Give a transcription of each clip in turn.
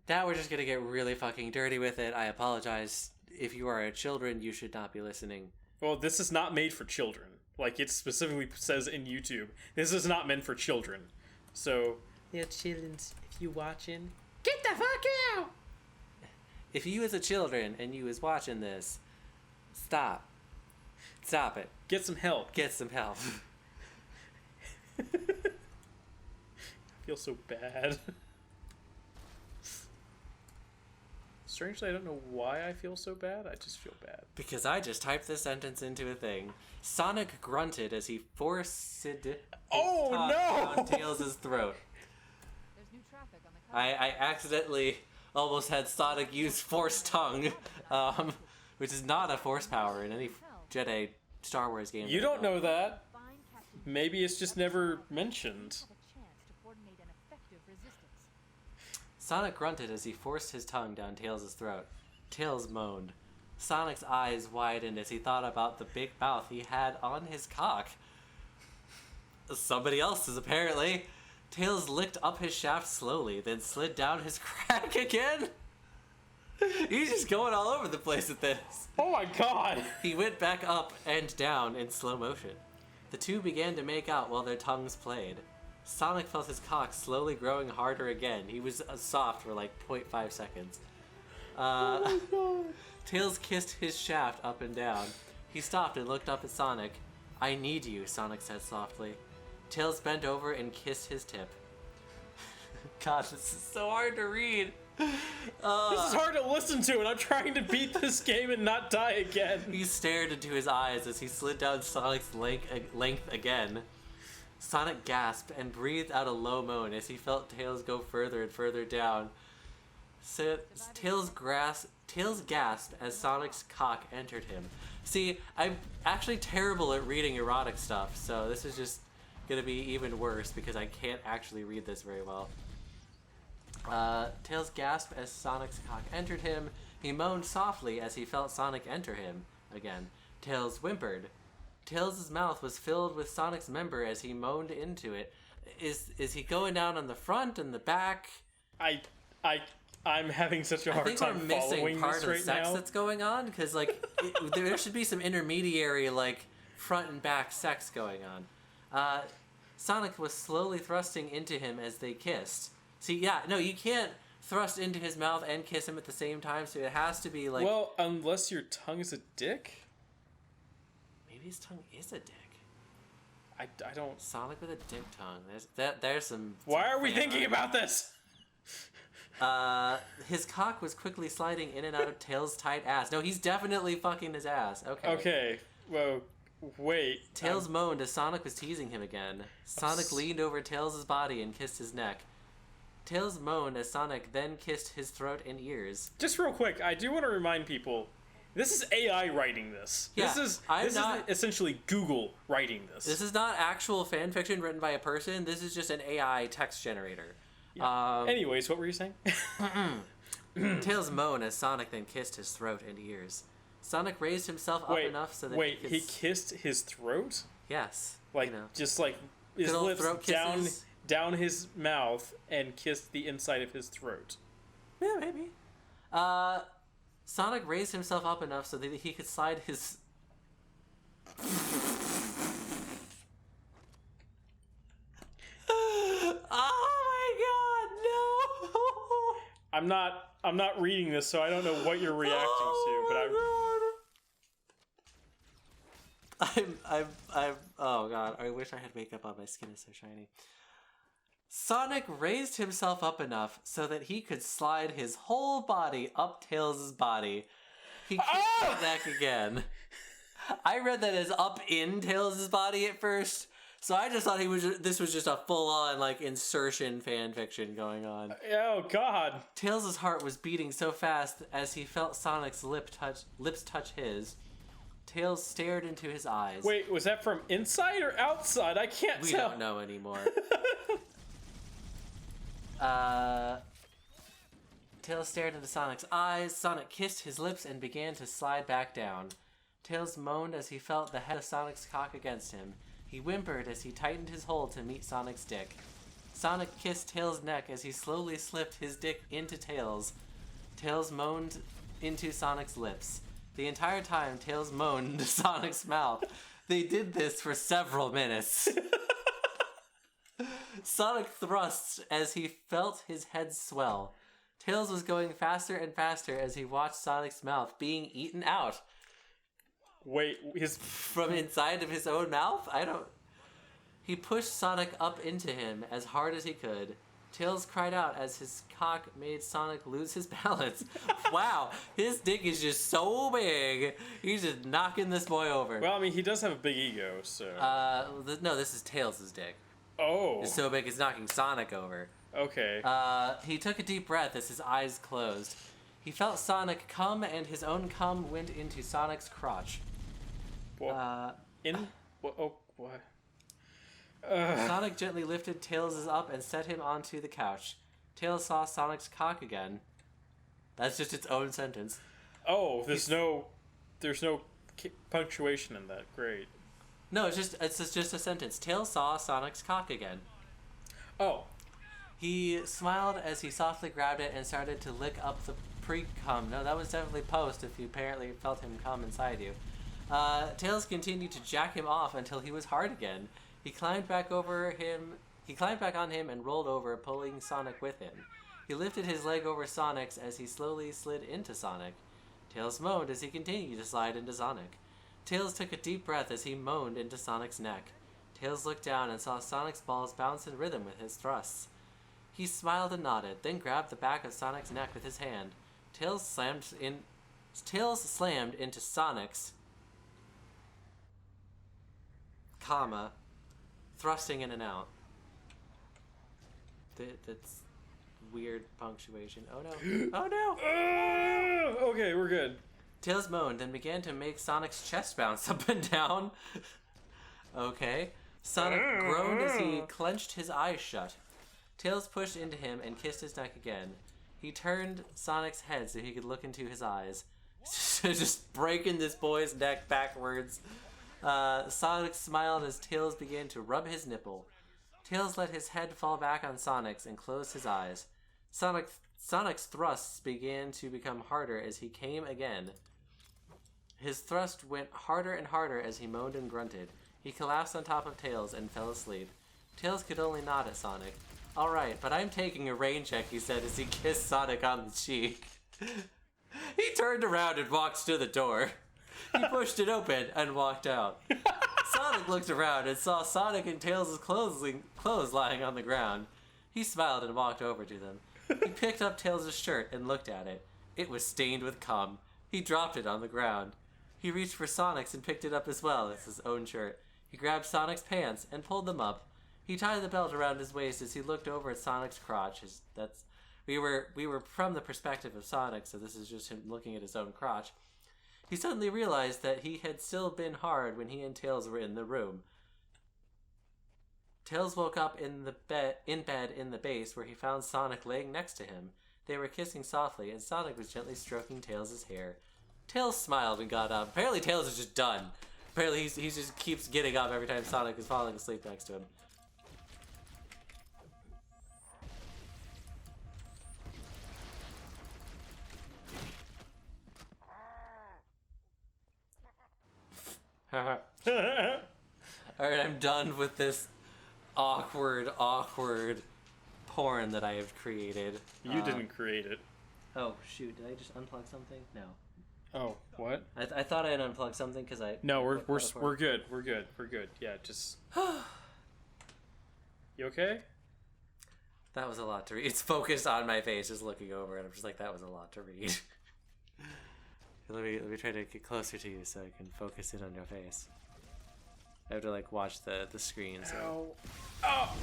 Now we're just gonna get really fucking dirty with it. I apologize. If you are a children, you should not be listening. Well, this is not made for children. Like it specifically says in YouTube, this is not meant for children. So, little chillins, if you watching, get the fuck out! If you as a children and you is watching this, stop. Stop it. Get some help. Get some help. I feel so bad. Strangely, I don't know why I feel so bad. I just feel bad. Because I just typed this sentence into a thing. Sonic grunted as he forced his tongue down Tails' throat. There's new traffic on the I accidentally almost had Sonic use Force Tongue, which is not a force power in any Jedi Star Wars game. You don't know that. Maybe it's just never mentioned. Sonic grunted as he forced his tongue down Tails' throat. Tails moaned. Sonic's eyes widened as he thought about the big mouth he had on his cock. Somebody else's, apparently. Tails licked up his shaft slowly, then slid down his crack again. He's just going all over the place with this. Oh my god! He went back up and down in slow motion. The two began to make out while their tongues played. Sonic felt his cock slowly growing harder again. He was soft for like 0.5 seconds. Oh my god. Tails kissed his shaft up and down. He stopped and looked up at Sonic. "I need you," Sonic said softly. Tails bent over and kissed his tip. God, this is so hard to read. This is hard to listen to, and I'm trying to beat this game and not die again. He stared into his eyes as he slid down Sonic's length again. Sonic gasped and breathed out a low moan as he felt Tails go further and further down. Tails gasped as Sonic's cock entered him. See, I'm actually terrible at reading erotic stuff, so this is just gonna be even worse because I can't actually read this very well. Tails gasped as Sonic's cock entered him. He moaned softly as he felt Sonic enter him again. Tails whimpered. Tails' mouth was filled with Sonic's member as he moaned into it. Is he going down on the front and the back? I'm having such a hard time following this right now. I think we're missing part of the sex that's going on, because like there should be some intermediary like front and back sex going on. Sonic was slowly thrusting into him as they kissed. See, yeah, no, you can't thrust into his mouth and kiss him at the same time, so it has to be like... Well, unless your tongue is a dick? Maybe his tongue is a dick. I don't... Sonic with a dick tongue. There's some... Why are we thinking about this? His cock was quickly sliding in and out of Tails' tight ass. No, he's definitely fucking his ass. Okay. Okay, well, wait. Tails moaned as Sonic was teasing him again. Sonic leaned over Tails' body and kissed his neck. Tails moaned as Sonic then kissed his throat and ears. Just real quick, I do want to remind people, this is AI writing this. Yeah, this is essentially Google writing this. This is not actual fan fiction written by a person. This is just an AI text generator. Yeah. Anyways, what were you saying? Tails moaned as Sonic then kissed his throat and ears. Sonic raised himself up enough so that he kissed his throat? Yes. Like, just like his lips down his mouth and kissed the inside of his throat. Yeah, maybe. Sonic raised himself up enough so that he could slide his... Oh my god, no! I'm not reading this, so I don't know what you're reacting to, but oh god, I wish I had makeup on, my skin is so shiny. Sonic raised himself up enough so that he could slide his whole body up Tails' body. He kissed his neck again. I read that as up in Tails' body at first, so I just thought this was just a full-on like insertion fan fiction going on. Oh god. Tails' heart was beating so fast as he felt Sonic's lips touch his. Tails stared into his eyes. Wait, was that from inside or outside? I can't tell. We don't know anymore. Tails stared into Sonic's eyes. Sonic kissed his lips and began to slide back down. Tails moaned as he felt the head of Sonic's cock against him. He whimpered as he tightened his hold to meet Sonic's dick. Sonic kissed Tails' neck as he slowly slipped his dick into Tails. Tails moaned into Sonic's lips. The entire time, Tails moaned into Sonic's mouth. They did this for several minutes. Sonic thrusts as he felt his head swell. Tails was going faster and faster as he watched Sonic's mouth being eaten out. Wait, From inside of his own mouth? He pushed Sonic up into him as hard as he could. Tails cried out as his cock made Sonic lose his balance. Wow, his dick is just so big. He's just knocking this boy over. Well, I mean, he does have a big ego, so... No, this is Tails' dick. Oh. It's so big it's knocking Sonic over. Okay. He took a deep breath as his eyes closed. He felt Sonic come and his own cum went into Sonic's crotch. What? What? Sonic gently lifted Tails' up and set him onto the couch. Tails saw Sonic's cock again. That's just its own sentence. Oh, there's no punctuation in that. Great. No, it's just a sentence. Tails saw Sonic's cock again. Oh. He smiled as he softly grabbed it and started to lick up the pre-cum. No, that was definitely post if you apparently felt him come inside you. Tails continued to jack him off until he was hard again. He climbed back on him and rolled over, pulling Sonic with him. He lifted his leg over Sonic's as he slowly slid into Sonic. Tails moaned as he continued to slide into Sonic. Tails took a deep breath as he moaned into Sonic's neck. Tails looked down and saw Sonic's balls bounce in rhythm with his thrusts. He smiled and nodded, then grabbed the back of Sonic's neck with his hand. Tails slammed into Sonic's, thrusting in and out. That's weird punctuation. Oh no. Oh no! Okay, we're good. Tails moaned, then began to make Sonic's chest bounce up and down. Okay. Sonic groaned as he clenched his eyes shut. Tails pushed into him and kissed his neck again. He turned Sonic's head so he could look into his eyes. Just breaking this boy's neck backwards. Sonic smiled as Tails began to rub his nipple. Tails let his head fall back on Sonic's and closed his eyes. Sonic's thrusts began to become harder as he came again. His thrust went harder and harder as he moaned and grunted. He collapsed on top of Tails and fell asleep. Tails could only nod at Sonic. "Alright, but I'm taking a rain check," he said as he kissed Sonic on the cheek. He turned around and walked to the door. He pushed it open and walked out. Sonic looked around and saw Sonic and Tails' clothes lying on the ground. He smiled and walked over to them. He picked up Tails' shirt and looked at it. It was stained with cum. He dropped it on the ground. He reached for Sonic's and picked it up as well as his own shirt. He grabbed Sonic's pants and pulled them up. He tied the belt around his waist as he looked over at Sonic's crotch. We were from the perspective of Sonic, so this is just him looking at his own crotch. He suddenly realized that he had still been hard when he and Tails were in the room. Tails woke up in bed in the base where he found Sonic laying next to him. They were kissing softly, and Sonic was gently stroking Tails' hair. Tails smiled and got up. Apparently Tails is just done. Apparently he just keeps getting up every time Sonic is falling asleep next to him. Alright, I'm done with this awkward porn that I have created. You didn't create it. Oh, shoot. Did I just unplug something? No. Oh, what? I thought I had unplugged something because I... No, we're good. We're good. Yeah, just... You okay? That was a lot to read. It's focused on my face, just looking over, and I'm just like, that was a lot to read. Let me try to get closer to you so I can focus in on your face. I have to like watch the screen. So. Ow. Oh.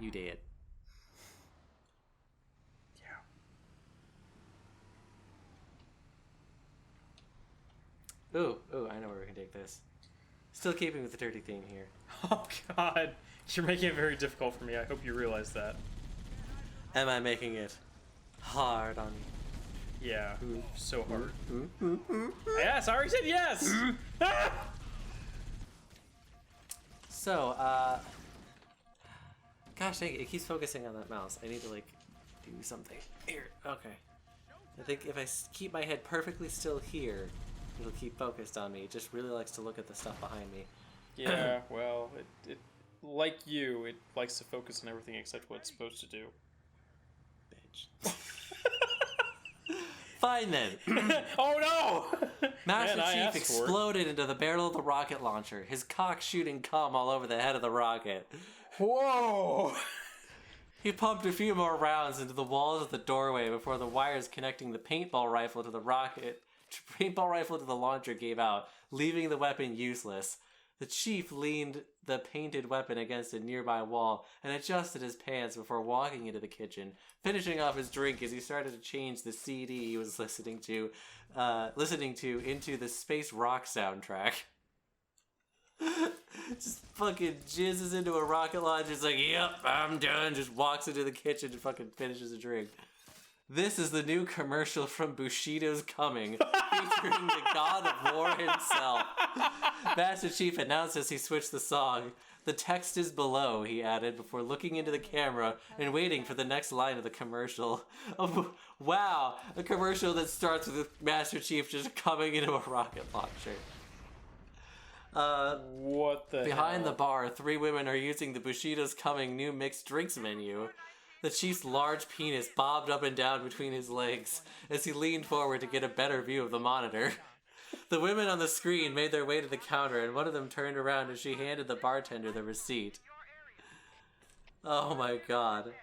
You did. Yeah. Ooh, I know where we can take this. Still keeping with the dirty theme here. Oh God, you're making it very difficult for me. I hope you realize that. Am I making it hard on you? Yeah, so hard. Yes, I already said yes! So, Gosh dang it keeps focusing on that mouse. I need to, like, do something. Here, okay. I think if I keep my head perfectly still here, it'll keep focused on me. It just really likes to look at the stuff behind me. Yeah, well, it like you, it likes to focus on everything except what it's supposed to do. Bitch. Fine then. Oh no! Master Man, I Chief asked for it. exploded into the barrel of the rocket launcher, his cock shooting cum all over the head of the rocket. Whoa! He pumped a few more rounds into the walls of the doorway before the wires connecting the paintball rifle to the launcher gave out, leaving the weapon useless. The chief leaned the painted weapon against a nearby wall and adjusted his pants before walking into the kitchen, finishing off his drink as he started to change the CD he was listening to into the space rock soundtrack. Just fucking jizzes into a rocket launcher. It's like, yep, I'm done. Just walks into the kitchen and fucking finishes a drink. This is the new commercial from Bushido's Coming, featuring the God of War himself. Master Chief announced as he switched the song. The text is below, he added, before looking into the camera and waiting for the next line of the commercial. Oh, wow, a commercial that starts with Master Chief just coming into a rocket launcher. What the Behind hell? the bar, 3 women are using the Bushido's Coming new mixed drinks menu. The chief's large penis bobbed up and down between his legs as he leaned forward to get a better view of the monitor. The women on the screen made their way to the counter, and one of them turned around as she handed the bartender the receipt. Oh my god.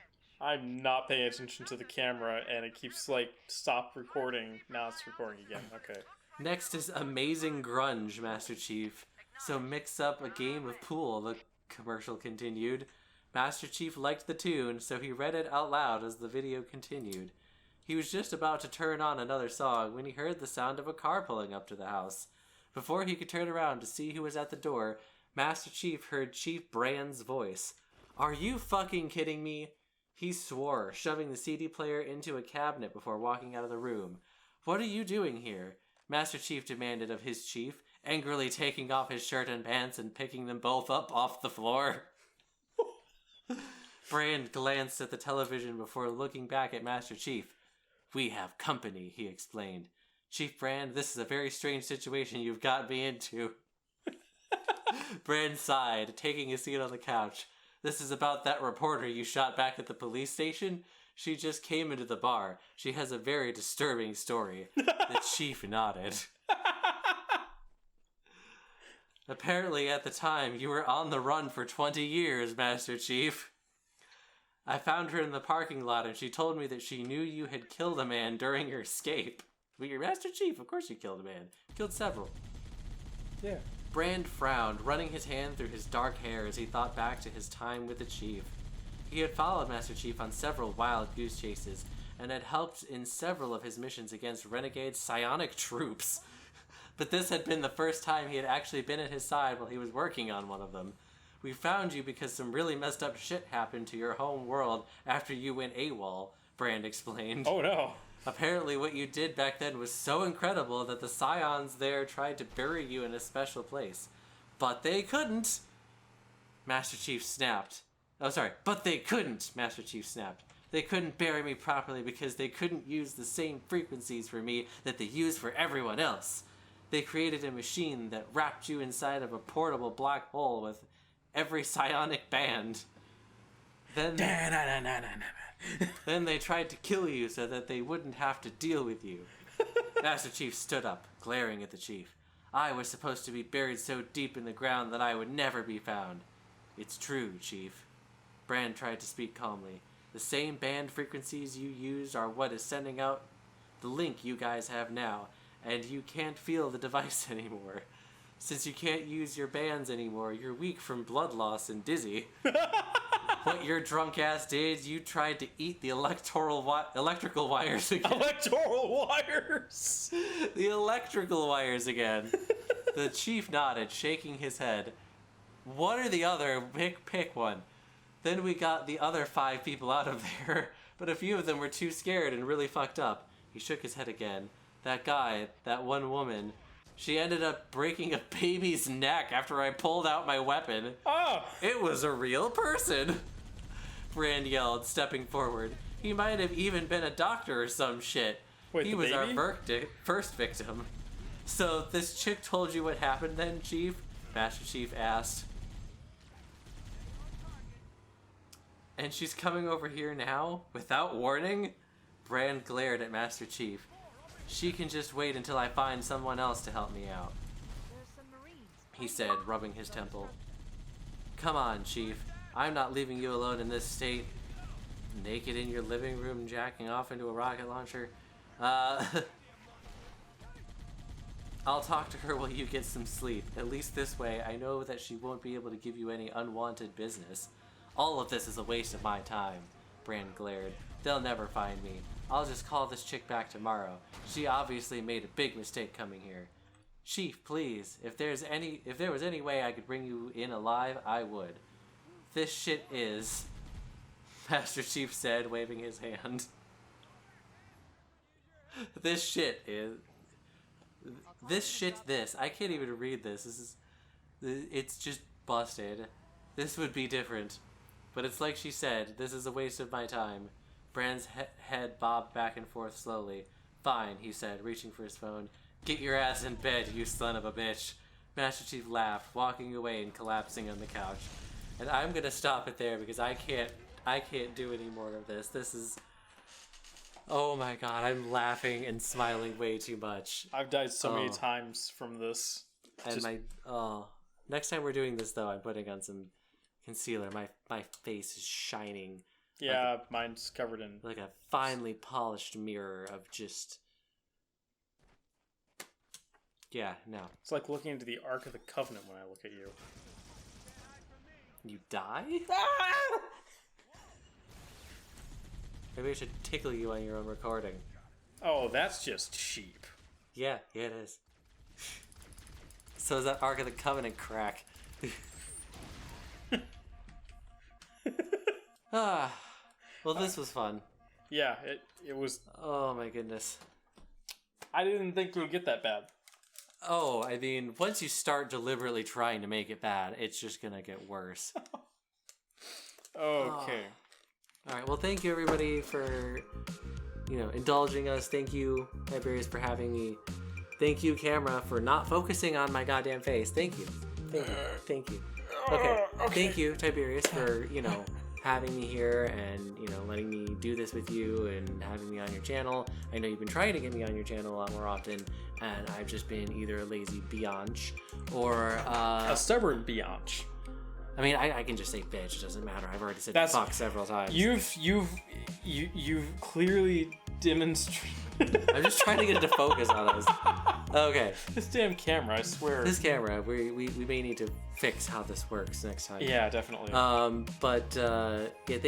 I'm not paying attention to the camera, and it keeps, like, stop recording. Now it's recording again. Okay. Next is Amazing Grunge, Master Chief. So mix up a game of pool, the commercial continued. Master Chief liked the tune, so he read it out loud as the video continued. He was just about to turn on another song when he heard the sound of a car pulling up to the house. Before he could turn around to see who was at the door, Master Chief heard Chief Brand's voice. "Are you fucking kidding me?" He swore, shoving the CD player into a cabinet before walking out of the room. "What are you doing here?" Master Chief demanded of his chief, angrily taking off his shirt and pants and picking them both up off the floor. Brand glanced at the television before looking back at Master Chief. "We have company," he explained. "Chief Brand, this is a very strange situation you've got me into." Brand sighed, taking a seat on the couch. "This is about that reporter you shot back at the police station? She just came into the bar. She has a very disturbing story." The chief nodded. "Apparently, at the time, you were on the run for 20 years, Master Chief. I found her in the parking lot, and she told me that she knew you had killed a man during your escape." "Well, you're Master Chief, of course you killed a man. You killed several." Yeah. Brand frowned, running his hand through his dark hair as he thought back to his time with the Chief. He had followed Master Chief on several wild goose chases, and had helped in several of his missions against renegade psionic troops. But this had been the first time he had actually been at his side while he was working on one of them. "We found you because some really messed up shit happened to your home world after you went AWOL," Brand explained. Oh no. "Apparently what you did back then was so incredible that the scions there tried to bury you in a special place. But they couldn't." Master Chief snapped. "Oh, sorry. But they couldn't," Master Chief snapped. "They couldn't bury me properly because they couldn't use the same frequencies for me that they use for everyone else. They created a machine that wrapped you inside of a portable black hole with every psionic band. Then they tried to kill you so that they wouldn't have to deal with you." Master Chief stood up, glaring at the chief. "I was supposed to be buried so deep in the ground that I would never be found." "It's true, Chief." Brand tried to speak calmly. "The same band frequencies you used are what is sending out the link you guys have now, and you can't feel the device anymore. Since you can't use your bands anymore, you're weak from blood loss and dizzy. What your drunk ass did, you tried to eat the electrical wires again." Electoral wires! The electrical wires again. The chief nodded, shaking his head. "What are the other? Pick one." "Then we got the other 5 people out of there, but a few of them were too scared and really fucked up." He shook his head again. "That guy, that one woman, she ended up breaking a baby's neck after I pulled out my weapon. Oh! It was a real person." Brand yelled, stepping forward. He might have even been a doctor or some shit. Wait, he the was baby? our first victim. So this chick told you what happened then, Chief? Master Chief asked. And she's coming over here now? Without warning? Brand glared at Master Chief. She can just wait until I find someone else to help me out, There's some Marines. he said, rubbing his temple. Come on, Chief. I'm not leaving you alone in this state. Naked in your living room, jacking off into a rocket launcher. I'll talk to her while you get some sleep. At least this way, I know that she won't be able to give you any unwanted business. All of this is a waste of my time, Brand glared. They'll never find me. I'll just call this chick back tomorrow. She obviously made a big mistake coming here. Chief, please, if there was any way I could bring you in alive, I would. This shit is, Master Chief said, waving his hand. This shit. I can't even read this. It's just busted. This would be different. But it's like she said, this is a waste of my time. Brand's head bobbed back and forth slowly. Fine, he said, reaching for his phone. Get your ass in bed, you son of a bitch. Master Chief laughed, walking away and collapsing on the couch. And I'm gonna stop it there because I can't do any more of this. This is... Oh my god, I'm laughing and smiling way too much. I've died so many times from this. And next time we're doing this though, I'm putting on some concealer. My face is shining. Yeah, mine's covered in... Like a finely polished mirror of just... Yeah, no. It's like looking into the Ark of the Covenant when I look at you. You die? Maybe I should tickle you on your own recording. Oh, that's just cheap. Yeah, it is. So is that Ark of the Covenant crack. Well, this was fun. Yeah, it was... Oh my goodness. I didn't think it would get that bad. Oh, I mean, once you start deliberately trying to make it bad, it's just gonna get worse. Okay. Alright, well, thank you everybody for, indulging us. Thank you, Tyberius, for having me. Thank you, camera, for not focusing on my goddamn face. Thank you. Thank you. Okay. Thank you, Tyberius, for, having me here and, letting me do this with you and having me on your channel. I know you've been trying to get me on your channel a lot more often, and I've just been either a lazy biatch or a stubborn biatch. I mean, I can just say bitch. It doesn't matter. I've already said fuck several times. You've clearly demonstrated. I'm just trying to get it to focus on us. Okay. This damn camera, I swear. This camera, we may need to fix how this works next time. Yeah, definitely. Thank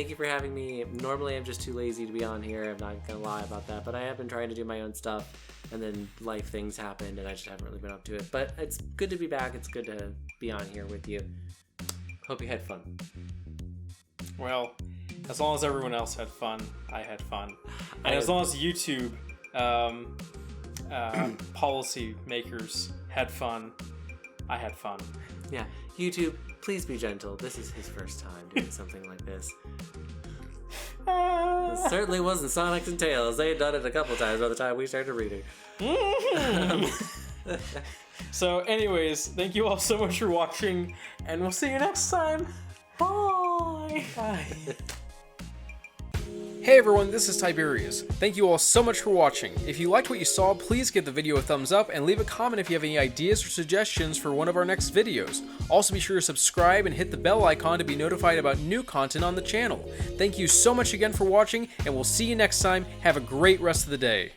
you for having me. Normally I'm just too lazy to be on here. I'm not gonna lie about that, but I have been trying to do my own stuff, and then life things happened, and I just haven't really been up to it. But it's good to be back. It's good to be on here with you. Hope you had fun. Well, as long as everyone else had fun, I had fun. And as long as YouTube policy makers had fun, I had fun. Yeah, YouTube, please be gentle. This is his first time doing something like this. It certainly wasn't Sonic and Tails. They had done it a couple times by the time we started reading. So anyways, thank you all so much for watching, and we'll see you next time. Bye! Bye. Hey everyone, this is Tiberius. Thank you all so much for watching. If you liked what you saw, please give the video a thumbs up and leave a comment if you have any ideas or suggestions for one of our next videos. Also be sure to subscribe and hit the bell icon to be notified about new content on the channel. Thank you so much again for watching, and we'll see you next time. Have a great rest of the day.